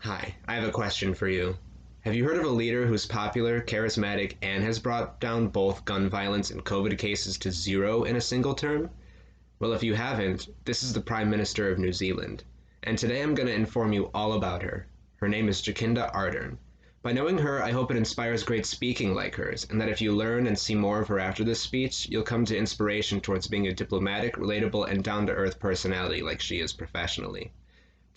Hi, I have a question for you. Have you heard of a leader who's popular, charismatic, and has brought down both gun violence and COVID cases to zero in a single term? Well, if you haven't, this is the Prime Minister of New Zealand. And today I'm going to inform you all about her. Her name is Jacinda Ardern. By knowing her, I hope it inspires great speaking like hers, and that if you learn and see more of her after this speech, you'll come to inspiration towards being a diplomatic, relatable, and down-to-earth personality like she is professionally.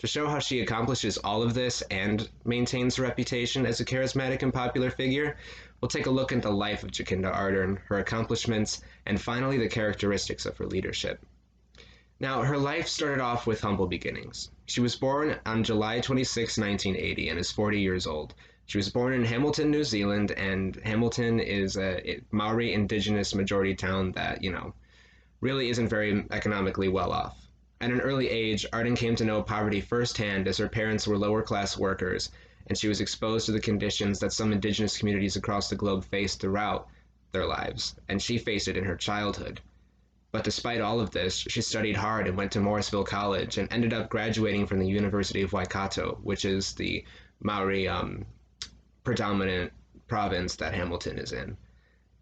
To show how she accomplishes all of this and maintains her reputation as a charismatic and popular figure, we'll take a look at the life of Jacinda Ardern, her accomplishments, and finally the characteristics of her leadership. Now, her life started off with humble beginnings. She was born on July 26, 1980, and is 40 years old. She was born in Hamilton, New Zealand, and Hamilton is a Maori indigenous majority town that, really isn't very economically well off. At an early age, Ardern came to know poverty firsthand as her parents were lower-class workers, and she was exposed to the conditions that some indigenous communities across the globe faced throughout their lives, and she faced it in her childhood. But despite all of this, she studied hard and went to Morrisville College and ended up graduating from the University of Waikato, which is the Maori predominant province that Hamilton is in.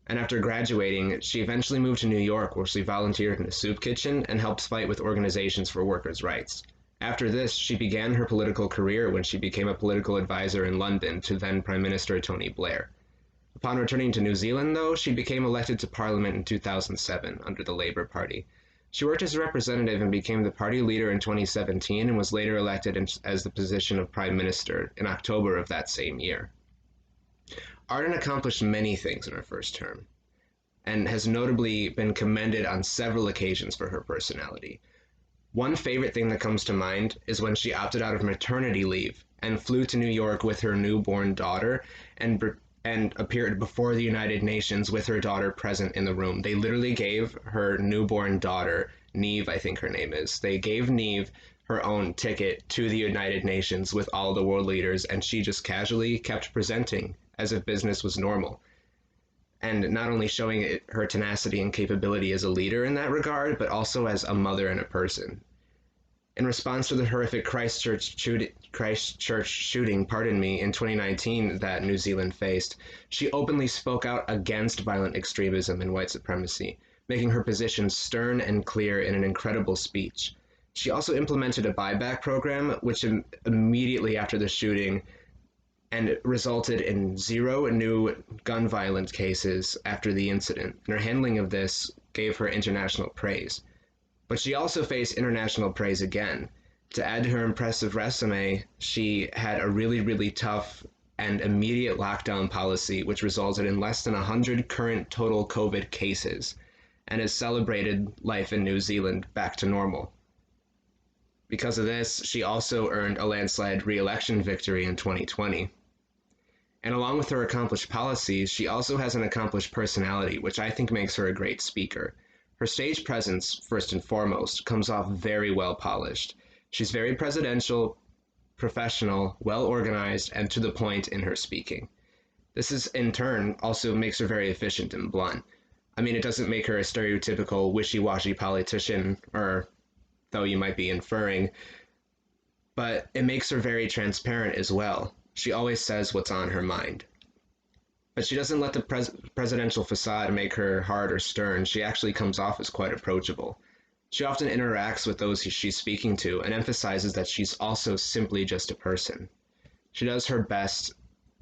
And after graduating, she eventually moved to New York, where she volunteered in a soup kitchen and helped fight with organizations for workers' rights. After this, she began her political career when she became a political advisor in London to then Prime Minister Tony Blair. Upon returning to New Zealand, though, she became elected to Parliament in 2007 under the Labour Party. She worked as a representative and became the party leader in 2017 and was later elected as the position of Prime Minister in October of that same year. Ardern accomplished many things in her first term, and has notably been commended on several occasions for her personality. One favorite thing that comes to mind is when she opted out of maternity leave and flew to New York with her newborn daughter and appeared before the United Nations with her daughter present in the room. They literally gave her newborn daughter, Neve, I think her name is, they gave Neve her own ticket to the United Nations with all the world leaders, and she just casually kept presenting as if business was normal. And not only showing her tenacity and capability as a leader in that regard, but also as a mother and a person. In response to the horrific Christchurch shooting, in 2019 that New Zealand faced, she openly spoke out against violent extremism and white supremacy, making her position stern and clear in an incredible speech. She also implemented a buyback program, which immediately after the shooting and resulted in zero new gun violence cases after the incident. And her handling of this gave her international praise. But she also faced international praise again. To add to her impressive resume, she had a really, really tough and immediate lockdown policy, which resulted in less than 100 current total COVID cases, and has celebrated life in New Zealand back to normal. Because of this, she also earned a landslide re-election victory in 2020. And along with her accomplished policies, she also has an accomplished personality, which I think makes her a great speaker. Her stage presence, first and foremost, comes off very well polished. She's very presidential, professional, well organized, and to the point in her speaking. This is, in turn, also makes her very efficient and blunt. I mean, it doesn't make her a stereotypical wishy-washy politician, or though you might be inferring, but it makes her very transparent as well. She always says what's on her mind. But she doesn't let the presidential facade make her hard or stern. She actually comes off as quite approachable. She often interacts with those she's speaking to and emphasizes that she's also simply just a person. She does her best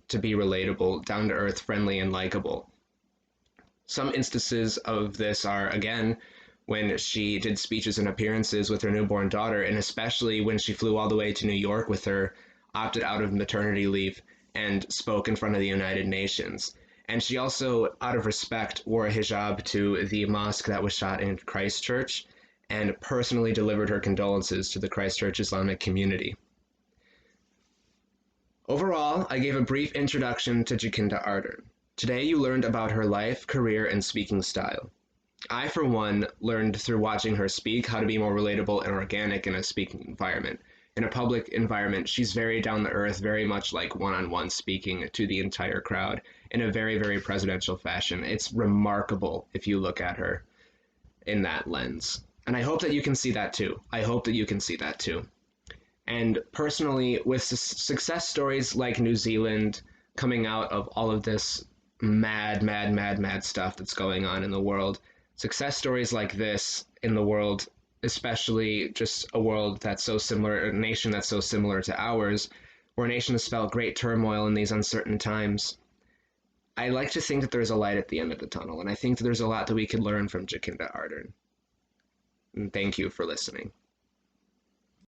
to be relatable, down-to-earth, friendly, and likable. Some instances of this are, again, when she did speeches and appearances with her newborn daughter, and especially when she flew all the way to New York with her, opted out of maternity leave, and spoke in front of the United Nations. And she also, out of respect, wore a hijab to the mosque that was shot in Christchurch, and personally delivered her condolences to the Christchurch Islamic community. Overall, I gave a brief introduction to Jacinda Ardern. Today you learned about her life, career, and speaking style. I, for one, learned through watching her speak how to be more relatable and organic in a speaking environment. In a public environment, she's very down-to-earth, very much like one-on-one speaking to the entire crowd in a very, very presidential fashion. It's remarkable if you look at her in that lens. And I hope that you can see that too. And personally, with success stories like New Zealand coming out of all of this mad stuff that's going on in the world, success stories like this in the world, especially just a world that's so similar, a nation that's so similar to ours, where a nation has felt great turmoil in these uncertain times, I like to think that there's a light at the end of the tunnel, and I think that there's a lot that we could learn from Jacinda Ardern. And thank you for listening.